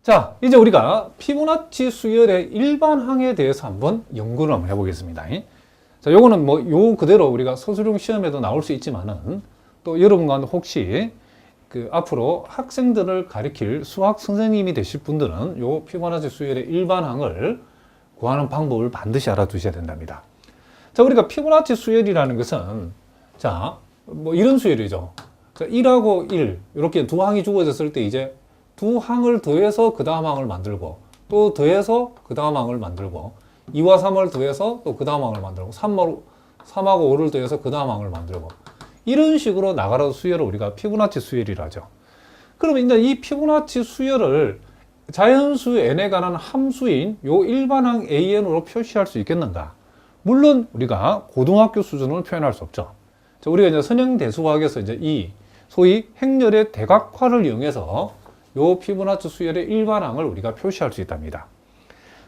자, 이제 우리가 피보나치 수열의 일반항에 대해서 한번 연구를 한번 해보겠습니다. 자, 요거는 뭐 요 그대로 우리가 서술형 시험에도 나올 수 있지만은 또 여러분과 혹시 그 앞으로 학생들을 가리킬 수학 선생님이 되실 분들은 요 피보나치 수열의 일반항을 구하는 방법을 반드시 알아두셔야 된답니다. 자, 우리가 피보나치 수열이라는 것은 자, 뭐 이런 수열이죠. 자, 1하고 1 이렇게 두 항이 주어졌을 때 이제 두 항을 더해서 그 다음 항을 만들고 또 더해서 그 다음 항을 만들고 2와 3을 더해서 또 그 다음 항을 만들고 3하고 5를 더해서 그 다음 항을 만들고 이런 식으로 나가는 수열을 우리가 피보나치 수열이라 하죠. 그러면 이제 이 피보나치 수열을 자연수 n에 관한 함수인 요 일반항 an으로 표시할 수 있겠는가? 물론 우리가 고등학교 수준으로 표현할 수 없죠. 자, 우리가 이제 선형대수학에서 이제 이 소위 행렬의 대각화를 이용해서 요 피보나치 수열의 일반항을 우리가 표시할 수 있답니다.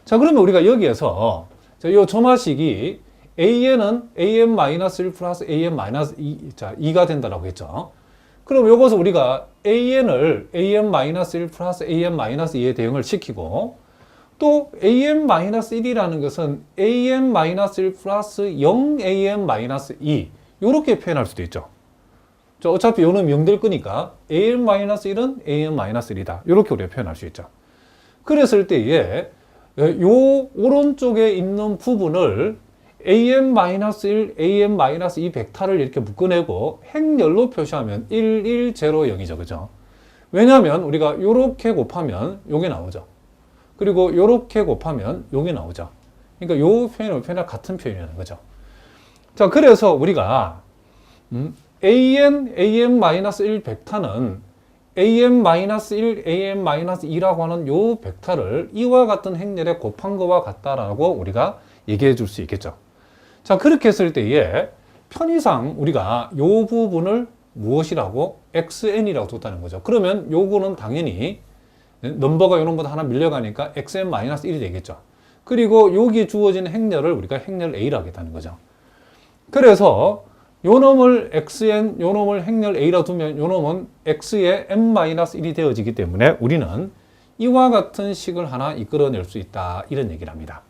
자, 그러면 우리가 여기에서 요 점화식이 an은 an-1 플러스 an-2, 자, 2가 된다라고 했죠. 그럼 요것을 우리가 an을 an-1 플러스 an-2에 대응을 시키고 또 an-1이라는 것은 an-1 플러스 0an-2 요렇게 표현할 수도 있죠. 자, 어차피 요는 명될 거니까 an-1은 an-1이다. 이렇게 우리가 표현할 수 있죠. 그랬을 때에 요 오른쪽에 있는 부분을 an-1, an-2 벡터를 이렇게 묶어내고 행렬로 표시하면 1, 1, 0, 0이죠. 그죠? 왜냐하면 우리가 요렇게 곱하면 요게 나오죠. 그리고 요렇게 곱하면 요게 나오죠. 그러니까 요 표현은 같은 표현이라는 거죠. 자, 그래서 우리가 an-1 벡터는 an-1, an-2라고 하는 요 벡터를 이와 같은 행렬에 곱한 것과 같다라고 우리가 얘기해 줄 수 있겠죠. 자, 그렇게 했을 때에 편의상 우리가 요 부분을 무엇이라고? xn이라고 뒀다는 거죠. 그러면 요거는 당연히 넘버가 요 놈보다 하나 밀려가니까 xn-1이 되겠죠. 그리고 여기에 주어진 행렬을 우리가 행렬 a라고 하겠다는 거죠. 그래서 요 놈을 xn, 요 놈을 행렬 a라 두면 요 놈은 x의 n-1이 되어지기 때문에 우리는 이와 같은 식을 하나 이끌어낼 수 있다. 이런 얘기를 합니다.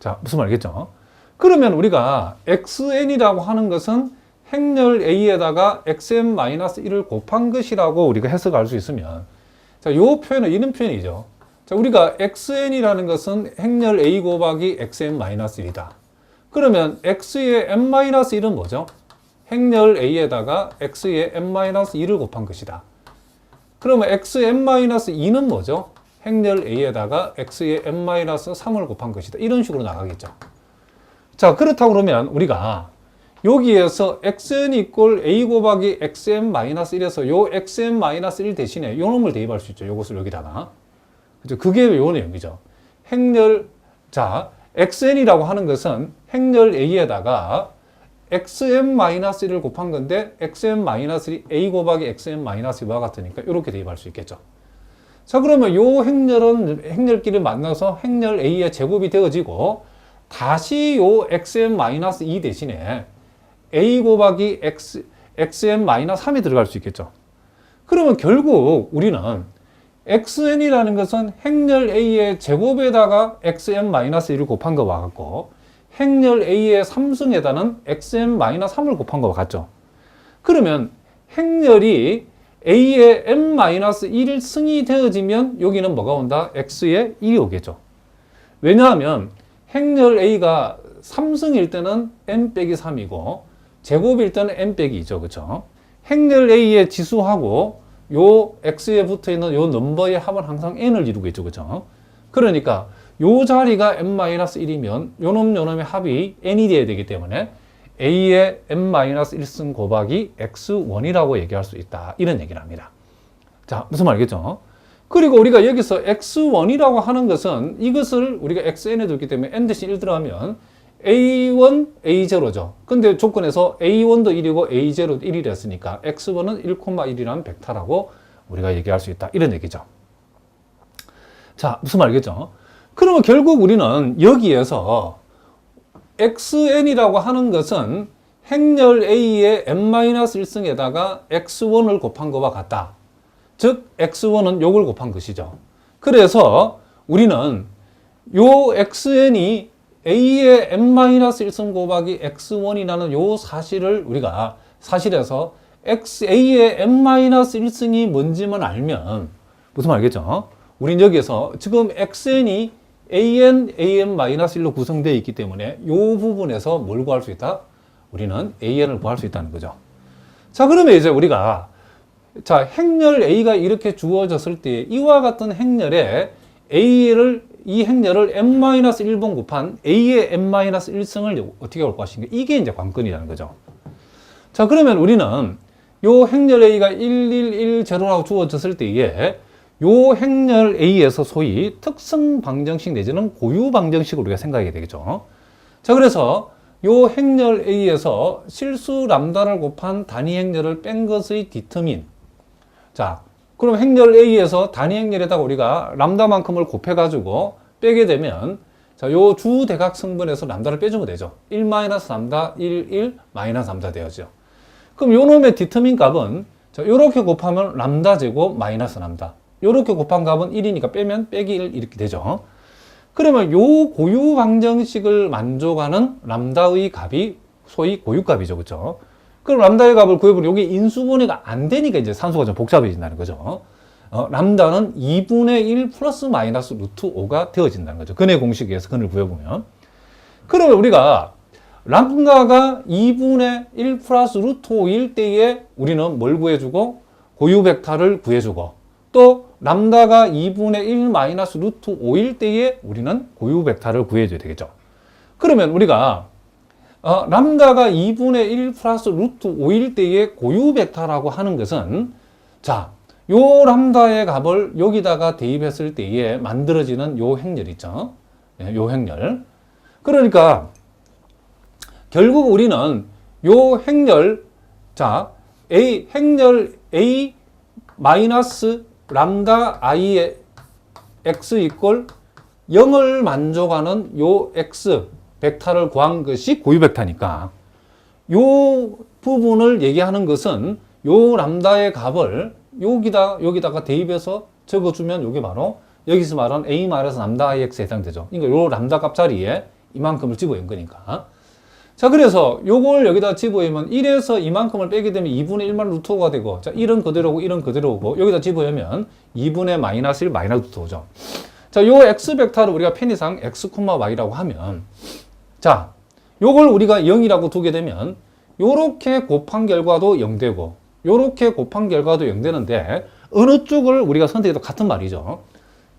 자, 무슨 말이겠죠? 그러면 우리가 xn이라고 하는 것은 행렬 a에다가 xn-1을 곱한 것이라고 우리가 해석할 수 있으면 자, 요 표현은 이런 표현이죠. 자, 우리가 xn이라는 것은 행렬 a 곱하기 xn-1이다. 그러면 x의 n-1은 뭐죠? 행렬 a에다가 x의 n-2를 곱한 것이다. 그러면 xn-2는 뭐죠? 행렬 a에다가 x의 n-3을 곱한 것이다. 이런 식으로 나가겠죠. 자, 그렇다고 그러면 우리가 여기에서 xn 이꼴 a 곱하기 xn-1에서 요 xn-1 대신에 요 놈을 대입할 수 있죠. 요것을 여기다가. 그죠? 그게 요 내용이죠. 행렬, 자, xn이라고 하는 것은 행렬 a에다가 xn-1을 곱한 건데 xn-1이 a 곱하기 xn-2와 같으니까 이렇게 대입할 수 있겠죠. 자, 그러면 요 행렬은 행렬끼리 만나서 행렬 a의 제곱이 되어지고 다시 요 xn-2 대신에 a 곱하기 xn-3이 들어갈 수 있겠죠. 그러면 결국 우리는 xn이라는 것은 행렬 a의 제곱에다가 xn-1을 곱한 것과 같고 행렬 a의 3승에다는 xn-3을 곱한 것과 같죠. 그러면 행렬이 a의 n-1승이 되어지면 여기는 뭐가 온다? x의 1이 오겠죠. 왜냐하면 행렬 a가 3승일 때는 n-3이고 제곱일 때는 n-2죠. 그렇죠? 행렬 a의 지수하고 요 x에 붙어있는 요 넘버의 합은 항상 n을 이루고 있죠. 그렇죠? 그러니까 요 자리가 n-1이면 요놈의 합이 n이 돼야 되기 때문에 a의 n-1승 곱하기 x1이라고 얘기할 수 있다. 이런 얘기를 합니다. 자, 무슨 말이겠죠? 그리고 우리가 여기서 x1이라고 하는 것은 이것을 우리가 xn에 뒀기 때문에 n 대신 1 들어가면 a1, a0죠. 근데 조건에서 a1도 1이고 a0도 1이 됐으니까 x1은 1,1이라는 벡터라고 우리가 얘기할 수 있다. 이런 얘기죠. 자, 무슨 말이겠죠? 그러면 결국 우리는 여기에서 xn이라고 하는 것은 행렬 a의 n-1승에다가 x1을 곱한 것과 같다. 즉 x1은 요걸 곱한 것이죠. 그래서 우리는 요 xn이 a의 n-1승 곱하기 x1이라는 요 사실을 우리가 사실에서 a의 n-1승이 뭔지만 알면 무슨 말이겠죠? 우린 여기에서 지금 xn이 an-1로 구성되어 있기 때문에 이 부분에서 뭘 구할 수 있다? 우리는 an을 구할 수 있다는 거죠. 자, 그러면 이제 우리가 자, 행렬 a가 이렇게 주어졌을 때 이와 같은 행렬에 이 행렬을 n-1번 곱한 a의 n-1승을 어떻게 올 것인가? 이게 이제 관건이라는 거죠. 자, 그러면 우리는 요 행렬 a가 1110라고 주어졌을 때에 요 행렬 A에서 소위 특성 방정식 내지는 고유 방정식을 우리가 생각하게 되겠죠. 자, 그래서 요 행렬 A에서 실수 람다를 곱한 단위 행렬을 뺀 것의 디터민. 자, 그럼 행렬 A에서 단위 행렬에다가 우리가 람다만큼을 곱해가지고 빼게 되면 자, 요 주 대각 성분에서 람다를 빼주면 되죠. 1-람다, 1 -람다 되어죠. 그럼 요 놈의 디터민 값은 자, 요렇게 곱하면 람다 제곱 마이너스 람다. 요렇게 곱한 값은 1이니까 빼면 빼기 1 이렇게 되죠. 그러면 요 고유 방정식을 만족하는 람다의 값이 소위 고유값이죠. 그렇죠? 그럼 람다의 값을 구해보면 이게 인수분해가 안 되니까 이제 산수가 좀 복잡해진다는 거죠. 람다는 2분의 1 플러스 마이너스 루트 5가 되어진다는 거죠. 근의 공식에 의해서 근을 구해보면. 그러면 우리가 람다가 2분의 1 플러스 루트 5일 때에 우리는 뭘 구해주고 고유 벡터를 구해주고 또 람다가 2분의 1 마이너스 루트 5일 때에 우리는 고유 벡터를 구해줘야 되겠죠. 그러면 우리가 람다가 2분의 1 플러스 루트 5일 때의 고유 벡터라고 하는 것은 자, 요 람다의 값을 여기다가 대입했을 때에 만들어지는 요 행렬 있죠. 요 행렬. 그러니까 결국 우리는 요 행렬 자, 행렬 A 마이너스 람다 i의 x 이꼴 0을 만족하는 요 x 벡터를 구한 것이 고유 벡터니까 요 부분을 얘기하는 것은 요 람다의 값을 여기다가 대입해서 적어주면 요게 바로 여기서 말하는 a 마이너스 람다 ix에 해당되죠. 그러니까 요 람다 값 자리에 이만큼을 집어넣은 거니까. 자, 그래서 요걸 여기다 집어넣으면 1에서 이만큼을 빼게 되면 2분의 1만 루트 5가 되고, 자, 1은 그대로고 1은 그대로고, 여기다 집어넣으면 2분의 마이너스 1 마이너스 루트 5죠. 자, 요 x 벡터를 우리가 편의상 x, y라고 하면, 자, 요걸 우리가 0이라고 두게 되면, 요렇게 곱한 결과도 0 되고, 요렇게 곱한 결과도 0 되는데, 어느 쪽을 우리가 선택해도 같은 말이죠.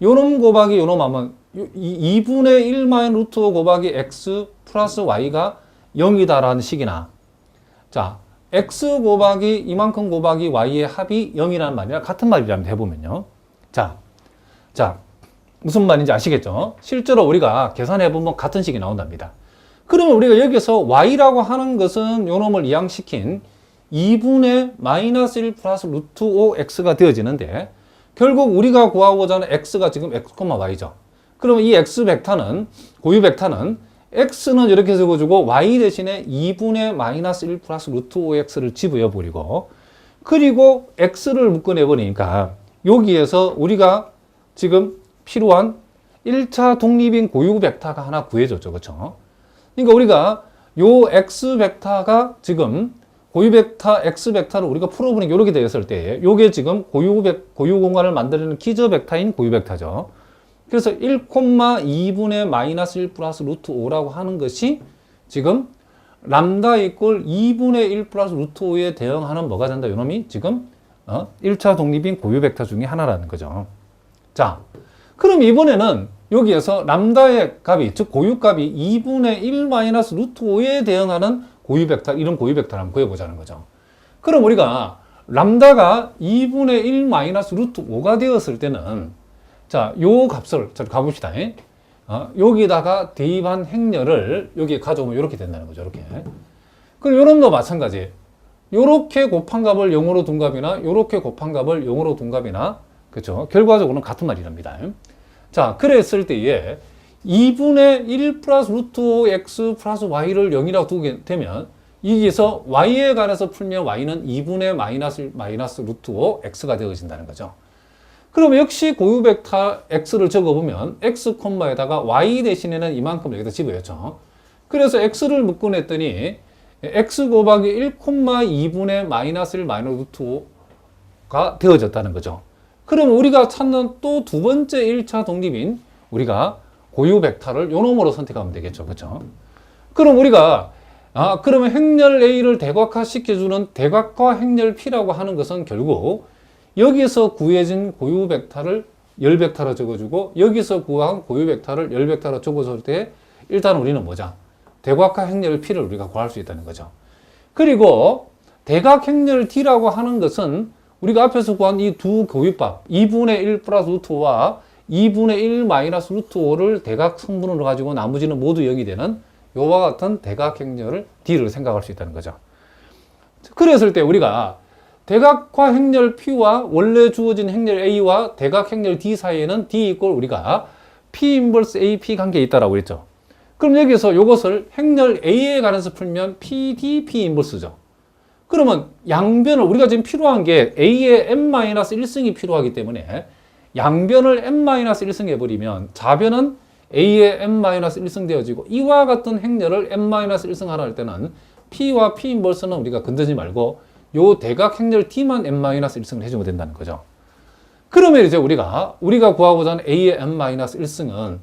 요놈 곱하기 요놈 하면, 2분의 1 마이너스 루트 5 곱하기 x 플러스 y가 0이다라는 식이나 자 x 곱하기 이만큼 곱하기 y의 합이 0이라는 말이랑 같은 말이라면 해보면요. 자 무슨 말인지 아시겠죠? 실제로 우리가 계산해보면 같은 식이 나온답니다. 그러면 우리가 여기서 y라고 하는 것은 요놈을 이항시킨 2분의 마이너스 1 플러스 루트 5x가 되어지는데 결국 우리가 구하고자 하는 x가 지금 x, y죠. 그러면 이 x 벡터는 고유 벡터는 x는 이렇게 적어주고 y 대신에 2분의 마이너스 1 플러스 루트 5x를 집어넣어버리고 그리고 x를 묶어내버리니까 여기에서 우리가 지금 필요한 1차 독립인 고유 벡터가 하나 구해졌죠. 그렇죠? 그러니까 우리가 요 x 벡터가 지금 고유 벡터 x 벡터를 우리가 풀어보니까 이렇게 되었을 때 요게 지금 고유 공간을 만드는 기저 벡터인 고유 벡터죠. 그래서 1,2분의 마이너스 1 플러스 루트 5라고 하는 것이 지금 람다 이꼴 2분의 1 플러스 루트 5에 대응하는 뭐가 된다? 이놈이 지금 1차 독립인 고유 벡터 중에 하나라는 거죠. 자, 그럼 이번에는 여기에서 람다의 값이 즉 고유값이 2분의 1 마이너스 루트 5에 대응하는 고유 벡터 이런 고유 벡터를 한번 구해보자는 거죠. 그럼 우리가 람다가 2분의 1 마이너스 루트 5가 되었을 때는 자, 요 값을 자, 가봅시다. 여기다가 대입한 행렬을 여기에 가져오면 이렇게 된다는 거죠. 이렇게. 그럼 요런도 마찬가지. 요렇게 곱한 값을 0으로 둔 값이나 요렇게 곱한 값을 0으로 둔 값이나 그렇죠. 결과적으로는 같은 말이랍니다. 자, 그랬을 때에 2분의 1 플러스 루트 5x 플러스 y를 0이라고 두게 되면 여기서 y에 관해서 풀면 y는 2분의 마이너스 루트 5x가 되어진다는 거죠. 그럼 역시 고유 벡터 x를 적어보면 x 콤마에다가 y 대신에는 이만큼 여기다 집어였죠. 그래서 x를 묶어냈더니 x 곱하기 1, 2분의 마이너스 1 마이너스 루트 5가 되어졌다는 거죠. 그럼 우리가 찾는 또 두 번째 1차 독립인 우리가 고유 벡터를 요 놈으로 선택하면 되겠죠. 그렇죠? 그럼 우리가 그러면 행렬 A를 대각화 시켜주는 대각화 행렬 P라고 하는 것은 결국 여기서 구해진 고유 벡터를 열 벡터로 적어주고 여기서 구한 고유 벡터를 열 벡터로 적어줄 때 일단 우리는 뭐죠? 대각화 행렬 P를 우리가 구할 수 있다는 거죠. 그리고 대각 행렬 D라고 하는 것은 우리가 앞에서 구한 이 두 고유값 2분의 1 플러스 루트 5와 2분의 1 마이너스 루트 5를 대각 성분으로 가지고 나머지는 모두 0이 되는 요와 같은 대각 행렬 D를 생각할 수 있다는 거죠. 그랬을 때 우리가 대각화 행렬 P와 원래 주어진 행렬 A와 대각 행렬 D 사이에는 D 이꼴 우리가 P 인버스 AP 관계에 있다라고 했죠. 그럼 여기서 이것을 행렬 A에 관해서 풀면 PD P 인버스죠. 그러면 양변을 우리가 지금 필요한 게 A의 n-1승이 필요하기 때문에 양변을 n-1승 해버리면 좌변은 A의 n-1승 되어지고 이와 같은 행렬을 n-1승 하라 할 때는 P와 P 인버스는 우리가 건드지 말고 요 대각 행렬 T만 n-1승을 해주면 된다는 거죠. 그러면 이제 우리가 구하고자 하는 A의 n-1승은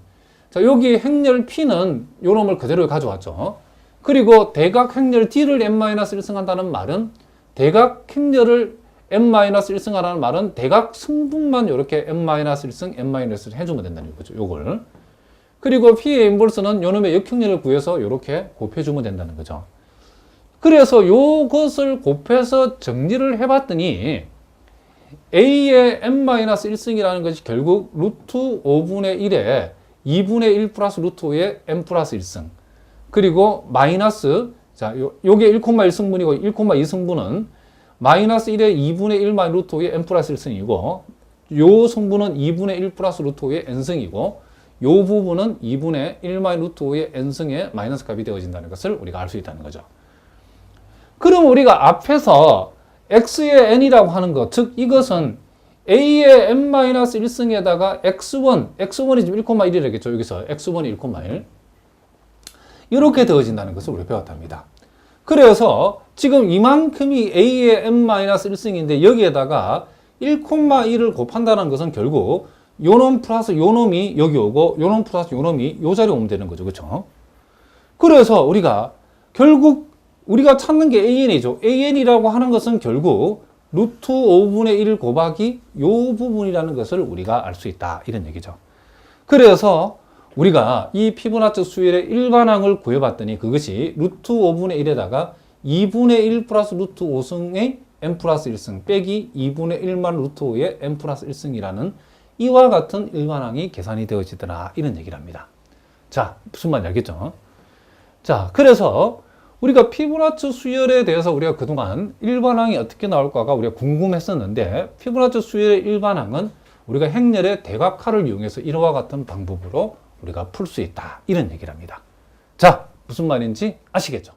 자, 여기 행렬 P는 요 놈을 그대로 가져왔죠. 그리고 대각 행렬 D를 n-1승 한다는 말은 대각 행렬을 n-1승 하라는 말은 대각 승분만 이렇게 n-1승, n-1승 해주면 된다는 거죠. 요걸. 그리고 P의 인버스는 요 놈의 역행렬을 구해서 이렇게 곱해주면 된다는 거죠. 그래서 요것을 곱해서 정리를 해봤더니 A의 n-1승이라는 것이 결국 루트 5분의 1에 2분의 1 플러스 루트 5의 n 플러스 1승 그리고 마이너스 자 요게 1,1승분이고 1,2승분은 마이너스 1의 2분의 1 마이너스 루트 5의 n 플러스 1승이고 요 성분은 2분의 1 플러스 루트 5의 n승이고 요 부분은 2분의 1 마이너스 루트 5의 n승의 마이너스 값이 되어진다는 것을 우리가 알 수 있다는 거죠. 그럼 우리가 앞에서 x의 n이라고 하는 것, 즉 이것은 a의 n-1승에다가 x1이 지금 1,1이라겠죠. 여기서 x1이 1,1 이렇게 되어진다는 것을 우리가 배웠답니다. 그래서 지금 이만큼이 a의 n-1승인데 여기에다가 1,1을 곱한다는 것은 결국 요놈 플러스 요놈이 여기 오고 요놈 플러스 요놈이 요 자리에 오면 되는 거죠. 그렇죠? 그래서 우리가 결국 우리가 찾는 게 AN이죠. AN이라고 하는 것은 결국 루트 5분의 1 곱하기 요 부분이라는 것을 우리가 알 수 있다. 이런 얘기죠. 그래서 우리가 이 피보나치 수열의 일반항을 구해봤더니 그것이 루트 5분의 1에다가 2분의 1 플러스 루트 5승의 n 플러스 1승 빼기 2분의 1만 루트 5의 n 플러스 1승이라는 이와 같은 일반항이 계산이 되어지더라. 이런 얘기를 합니다. 자, 무슨 말인지 알겠죠? 자, 그래서 우리가 피보나치 수열에 대해서 우리가 그동안 일반항이 어떻게 나올까가 우리가 궁금했었는데 피보나치 수열의 일반항은 우리가 행렬의 대각화를 이용해서 이와 같은 방법으로 우리가 풀 수 있다. 이런 얘기를 합니다. 자, 무슨 말인지 아시겠죠?